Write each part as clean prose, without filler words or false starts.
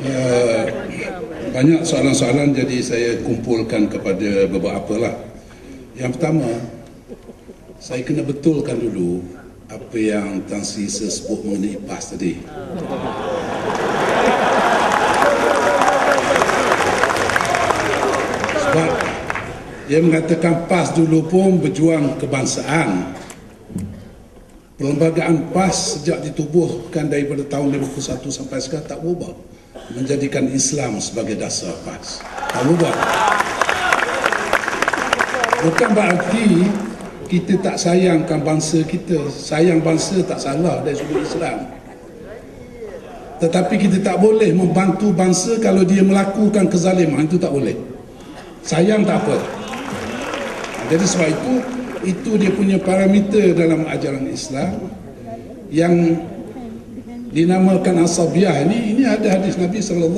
Uh, banyak soalan-soalan, jadi saya kumpulkan kepada beberapa lah. Yang pertama, saya kena betulkan dulu apa yang Tan Sri sebut mengenai PAS tadi. Sebab dia mengatakan PAS dulu pun berjuang kebangsaan. Perlembagaan PAS sejak ditubuhkan daripada tahun 51 sampai sekarang tak berubah. Menjadikan Islam sebagai dasar PAS. Tak berubah. Bukan berarti kita tak sayangkan bangsa kita. Sayang bangsa tak salah dari sudut Islam. Tetapi kita tak boleh membantu bangsa kalau dia melakukan kezaliman. Itu tak boleh. Sayang tak apa. Jadi sebab itu dia punya parameter dalam ajaran Islam yang dinamakan Asabiyah. Ini ada hadis Nabi SAW.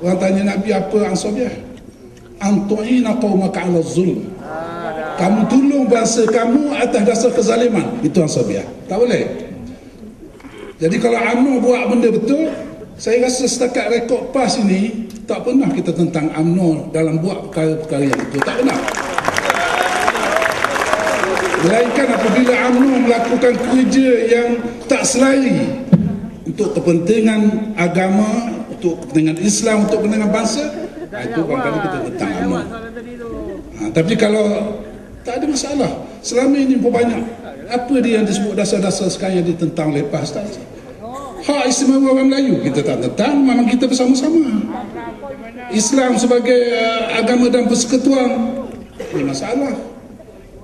Orang tanya Nabi, apa Asabiyah? Antu'ina qawmaka ala zulm. Kamu tolong bangsa kamu atas dasar kezaliman. Itu Asabiyah. Tak boleh. Jadi kalau UMNO buat benda betul, saya rasa setakat rekod PAS ini tak pernah kita tentang UMNO dalam buat perkara-perkara yang betul. Tak pernah. Melainkan apabila UMNO melakukan kerja yang tak selari untuk kepentingan agama, untuk kepentingan Islam, untuk kepentingan bangsa, itu kadang-kadang kita tentang UMNO. Tapi kalau tak ada masalah, selama ini pun banyak apa dia yang disebut dasar-dasar sekarang yang ditentang oleh PAS. Hak istimewa orang Melayu kita tak tentang, memang kita bersama-sama. Islam sebagai agama dan persekutuan, ini masalah.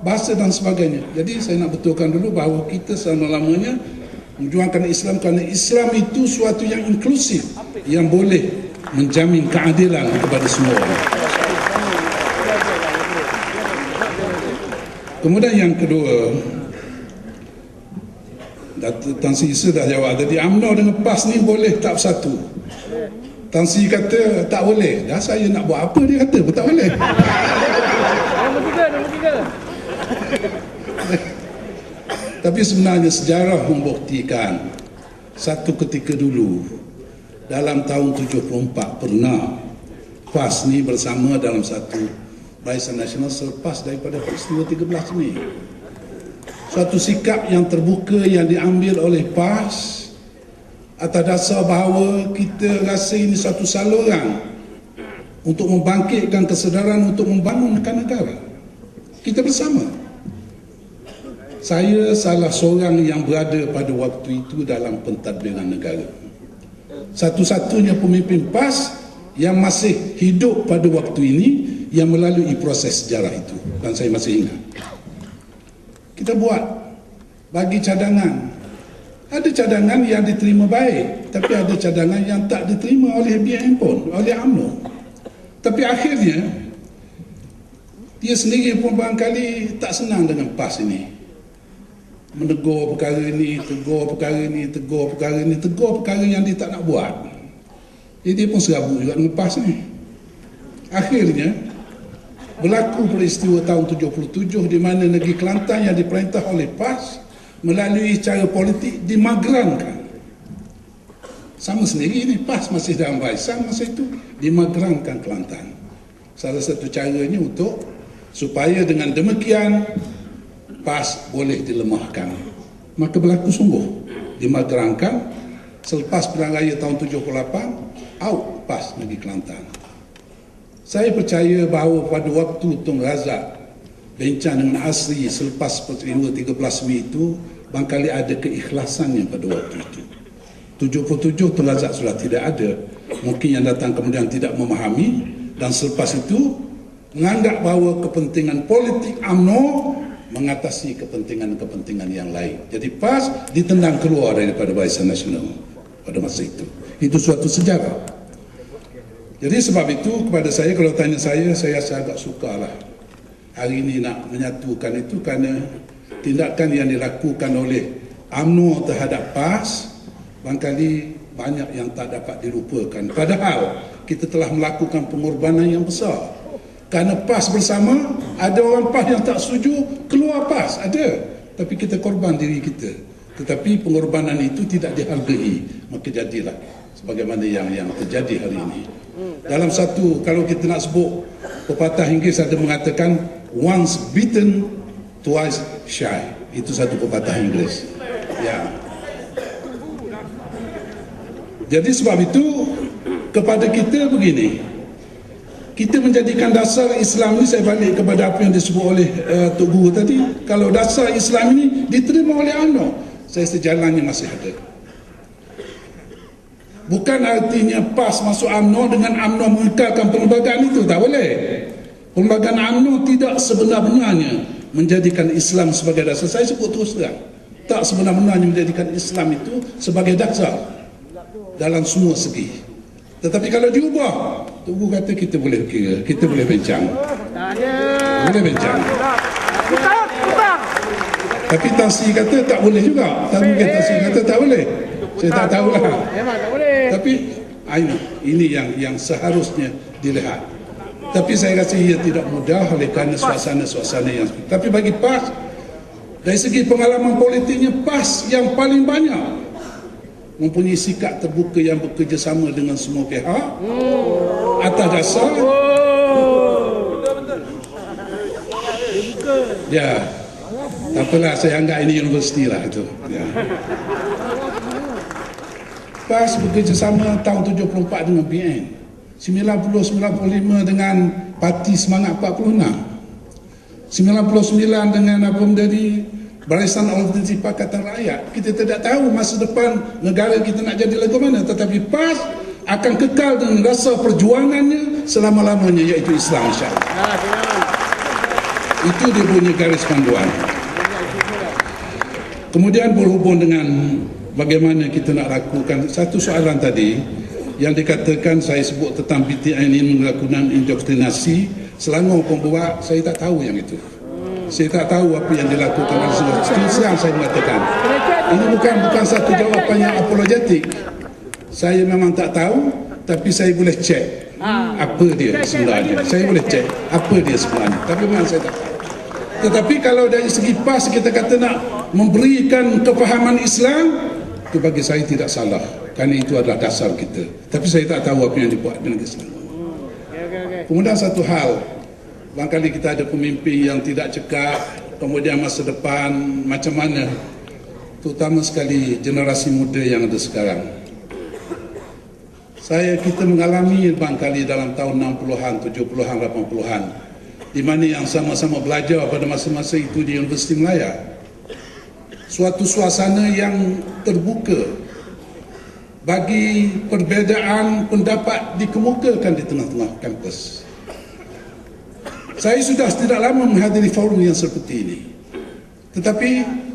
Bahasa dan sebagainya. Jadi saya nak betulkan dulu bahawa kita selama-lamanya memperjuangkan Islam kerana Islam itu suatu yang inklusif yang boleh menjamin keadilan kepada semua orang. Kemudian yang kedua, Tan Sri dah jawab tadi, UMNO dengan PAS ni boleh tak bersatu. Tan Sri kata tak boleh. Dah saya nak buat apa dia kata pun tak boleh. Nombor tiga. Tapi sebenarnya sejarah membuktikan satu ketika dulu dalam tahun 74 pernah PAS ni bersama dalam satu Barisan Nasional selepas daripada peristiwa 13 Mei. Suatu sikap yang terbuka yang diambil oleh PAS atas dasar bahawa kita rasa ini satu saluran untuk membangkitkan kesedaran untuk membangunkan negara. Kita bersama. Saya salah seorang yang berada pada waktu itu dalam pentadbiran negara. Satu-satunya pemimpin PAS yang masih hidup pada waktu ini yang melalui proses sejarah itu. Dan saya masih ingat. Kita buat bagi cadangan. Ada cadangan yang diterima baik, tapi ada cadangan yang tak diterima oleh BNM pun, oleh UMNO. Tapi akhirnya dia sendiri pun barangkali tak senang dengan PAS ini. Menegur perkara ini, tegur perkara ini, tegur perkara ini, tegur perkara yang dia tak nak buat. Jadi dia pun serabut juga dengan PAS ni. Akhirnya berlaku peristiwa tahun 77 di mana negeri Kelantan yang diperintah oleh PAS melalui cara politik dimagerangkan. Sama sendiri ni, PAS masih dalam barisan masa itu, dimagerangkan Kelantan. Salah satu caranya untuk supaya dengan demikian PAS boleh dilemahkan. Maka berlaku sungguh, dimagerangkan. Selepas Pilihan Raya tahun 78, out PAS negeri Kelantan. Saya percaya bahawa pada waktu Tun Razak bincang dengan Asri selepas peristiwa 13 Mei itu, barangkali ada keikhlasannya pada waktu itu. 77 Tun Razak sudah tidak ada. Mungkin yang datang kemudian tidak memahami, dan selepas itu menganggap bahawa kepentingan politik UMNO mengatasi kepentingan-kepentingan yang lain. Jadi PAS ditendang keluar daripada Barisan Nasional pada masa itu. Itu suatu sejarah. Jadi sebab itu kepada saya, kalau tanya saya agak sukarlah hari ini nak menyatukan itu kerana tindakan yang dilakukan oleh UMNO terhadap PAS barangkali banyak yang tak dapat dilupakan. Padahal kita telah melakukan pengorbanan yang besar. Kerana PAS bersama, ada orang PAS yang tak setuju, keluar PAS, ada. Tapi kita korban diri kita. Tetapi pengorbanan itu tidak dihargai maka jadilah sebagaimana yang terjadi hari ini. Dalam satu, kalau kita nak sebut pepatah Inggeris ada mengatakan once bitten twice shy. Itu satu pepatah Inggeris. Ya. Jadi sebab itu kepada kita begini, kita menjadikan dasar Islam ini, saya balik kepada apa yang disebut oleh Tok Guru tadi, kalau dasar Islam ini diterima oleh UMNO, saya sejalannya masih ada. Bukan artinya PAS masuk UMNO dengan UMNO mengekalkan perlembagaan itu, tak boleh. Perlembagaan UMNO tidak sebenar-benarnya menjadikan Islam sebagai dasar. Saya sebut terus terang, tak sebenar-benarnya menjadikan Islam itu sebagai dasar dalam semua segi. Tetapi kalau diubah, Tugu kata kita boleh kira, kita boleh bincang. Boleh bincang. Tapi Tansi kata tak boleh juga. Tansi kata tak boleh. Saya tak tahulah. Tapi ini yang seharusnya dilihat. Tapi saya rasa ia tidak mudah oleh kerana suasana-suasana yang seperti. Tapi bagi PAS, dari segi pengalaman politiknya, PAS yang paling banyak mempunyai sikap terbuka yang bekerjasama dengan semua pihak atas dasar ya, tak apalah, saya anggap ini universiti lah itu ya. PAS bekerjasama tahun 74 dengan BN, 90-95 dengan Parti Semangat 46, 99 dengan apa menjadi Barisan Alternatif Pakatan Rakyat. Kita tidak tahu masa depan negara kita nak jadi lagu mana, tetapi PAS akan kekal dengan rasa perjuangannya selama-lamanya, iaitu Islam, insyaAllah. Itu dia punya garis panduan. Kemudian berhubung dengan bagaimana kita nak lakukan satu soalan tadi yang dikatakan saya sebut tentang BTN ini melakukan indoktrinasi. Selangor pembuat, saya tak tahu yang itu. Saya tak tahu apa yang dilakukan oleh semua. Sekarang saya mengatakan ini bukan satu jawapan yang apologetik. Saya memang tak tahu, tapi saya boleh cek apa dia sebenarnya. Saya boleh cek apa dia sebenarnya, tapi memang saya tak tahu. Tetapi kalau dari segi PAS kita kata nak memberikan kefahaman Islam, itu bagi saya tidak salah, kerana itu adalah dasar kita. Tapi saya tak tahu apa yang dibuat dengan Islam. Kemudian satu hal, barangkali kita ada pemimpin yang tidak cekap, kemudian masa depan macam mana, terutama sekali generasi muda yang ada sekarang. Kita mengalami barangkali dalam tahun 60-an, 70-an, 80-an, di mana yang sama-sama belajar pada masa-masa itu di Universiti Melaya. Suatu suasana yang terbuka bagi perbezaan pendapat dikemukakan di tengah-tengah kampus. Saya sudah tidak lama menghadiri forum yang seperti ini, tetapi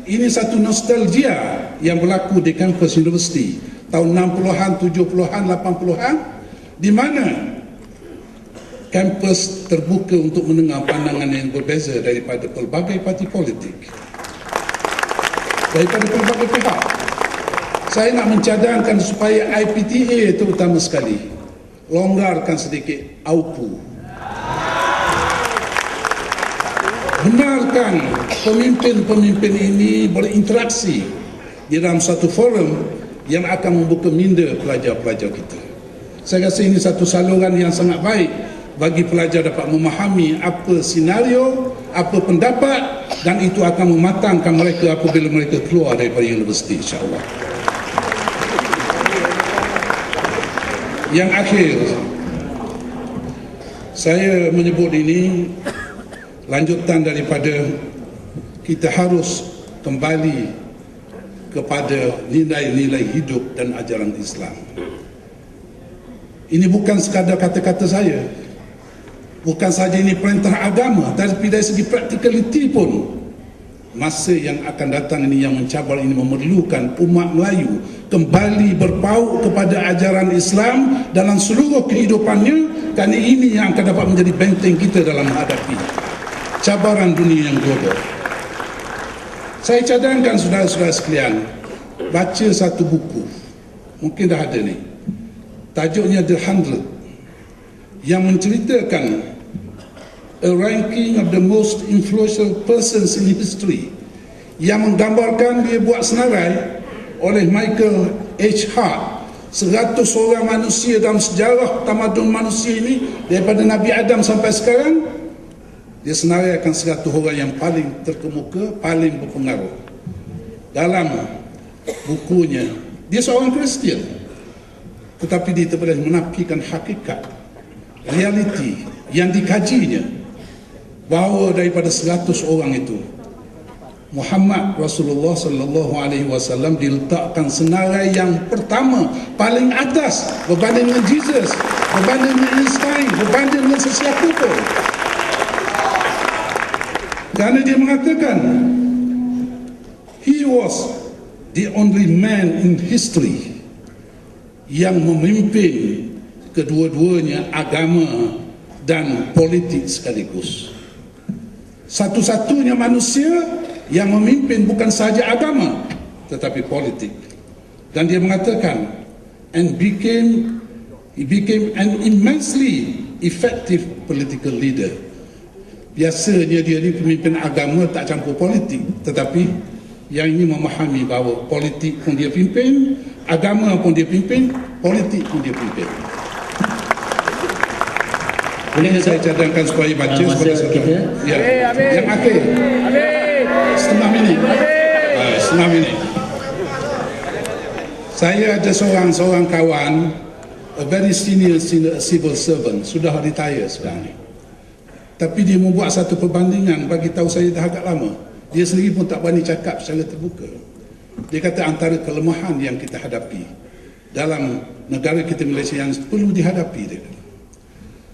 ini satu nostalgia yang berlaku di kampus universiti tahun 60-an, 70-an, 80-an, di mana kampus terbuka untuk mendengar pandangan yang berbeza daripada pelbagai parti politik, daripada pelbagai pihak. Saya nak mencadangkan supaya IPTA terutama sekali longgarkan sedikit AUPU. Benarkan pemimpin-pemimpin ini berinteraksi di dalam satu forum yang akan membuka minda pelajar-pelajar kita. Saya rasa ini satu saluran yang sangat baik bagi pelajar dapat memahami apa senario, apa pendapat, dan itu akan mematangkan mereka apabila mereka keluar daripada universiti, insyaAllah. Yang akhir, saya menyebut ini lanjutan daripada kita harus kembali kepada nilai-nilai hidup dan ajaran Islam. Ini bukan sekadar kata-kata saya, bukan saja ini perintah agama, tapi dari segi practicality pun masa yang akan datang ini yang mencabar ini memerlukan umat Melayu kembali berpaut kepada ajaran Islam dalam seluruh kehidupannya, kerana ini yang akan dapat menjadi benteng kita dalam menghadapi cabaran dunia yang global. Saya cadangkan saudara-saudara sekalian, baca satu buku, mungkin dah ada ni, tajuknya The 100, yang menceritakan a ranking of the most influential persons in history, yang menggambarkan, dia buat senarai oleh Michael H. Hart, 100 orang manusia dalam sejarah tamadun manusia ini daripada Nabi Adam sampai sekarang, dia senaraikan 100 orang yang paling terkemuka, paling berpengaruh. Dalam bukunya, dia seorang Kristian, tetapi dia tidak boleh menafikan hakikat, realiti yang dikajinya, bahawa daripada 100 orang itu Muhammad Rasulullah sallallahu alaihi wasallam diletakkan senarai yang pertama, paling atas berbanding dengan Jesus, berbanding dengan Einstein, berbanding dengan sesiapa pun. Kerana dia mengatakan he was the only man in history yang memimpin kedua-duanya agama dan politik sekaligus. Satu-satunya manusia yang memimpin bukan sahaja agama tetapi politik. Dan dia mengatakan he became an immensely effective political leader. Biasanya dia ni pemimpin agama tak campur politik, tetapi yang ini memahami bahawa politik pun dia pimpin, agama pun dia pimpin, politik pun dia pimpin. Boleh saya cadangkan supaya baca kepada saudara. Ya. Yang akhir. Setengah minit. Setengah minit. Saya ada seorang kawan, a very senior civil servant, sudah retire sekarang ni. Tapi dia membuat satu perbandingan, bagi tahu saya dah agak lama. Dia sendiri pun tak berani cakap secara terbuka. Dia kata antara kelemahan yang kita hadapi dalam negara kita Malaysia yang perlu dihadapi, dia kata,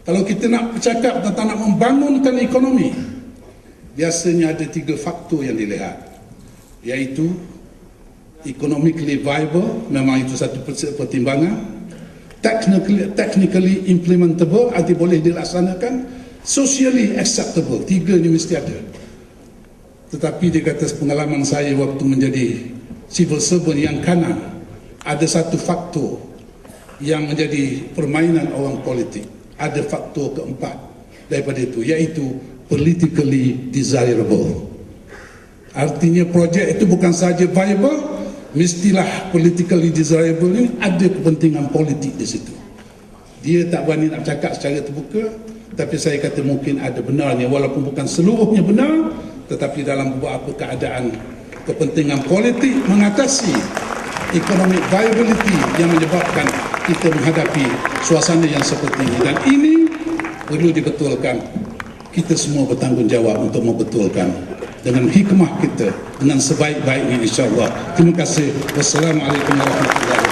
kalau kita nak bercakap tentang nak membangunkan ekonomi, biasanya ada 3 faktor yang dilihat, iaitu economically viable, memang itu satu pertimbangan, technically implementable, arti boleh dilaksanakan, socially acceptable, 3 ni mesti ada. Tetapi dia kata pengalaman saya waktu menjadi civil servant yang kanan, ada satu faktor yang menjadi permainan orang politik. Ada faktor keempat daripada itu, iaitu politically desirable. Artinya projek itu bukan sahaja viable, mestilah politically desirable ini ada kepentingan politik di situ. Dia tak berani nak cakap secara terbuka, tapi saya kata mungkin ada benarnya, walaupun bukan seluruhnya benar, tetapi dalam beberapa keadaan kepentingan politik mengatasi economic viability yang menyebabkan kita menghadapi suasana yang seperti ini. Dan ini perlu dibetulkan. Kita semua bertanggungjawab untuk membetulkan dengan hikmah kita, dengan sebaik-baiknya, insya-Allah. Terima kasih. Wassalamualaikum warahmatullahi wabarakatuh.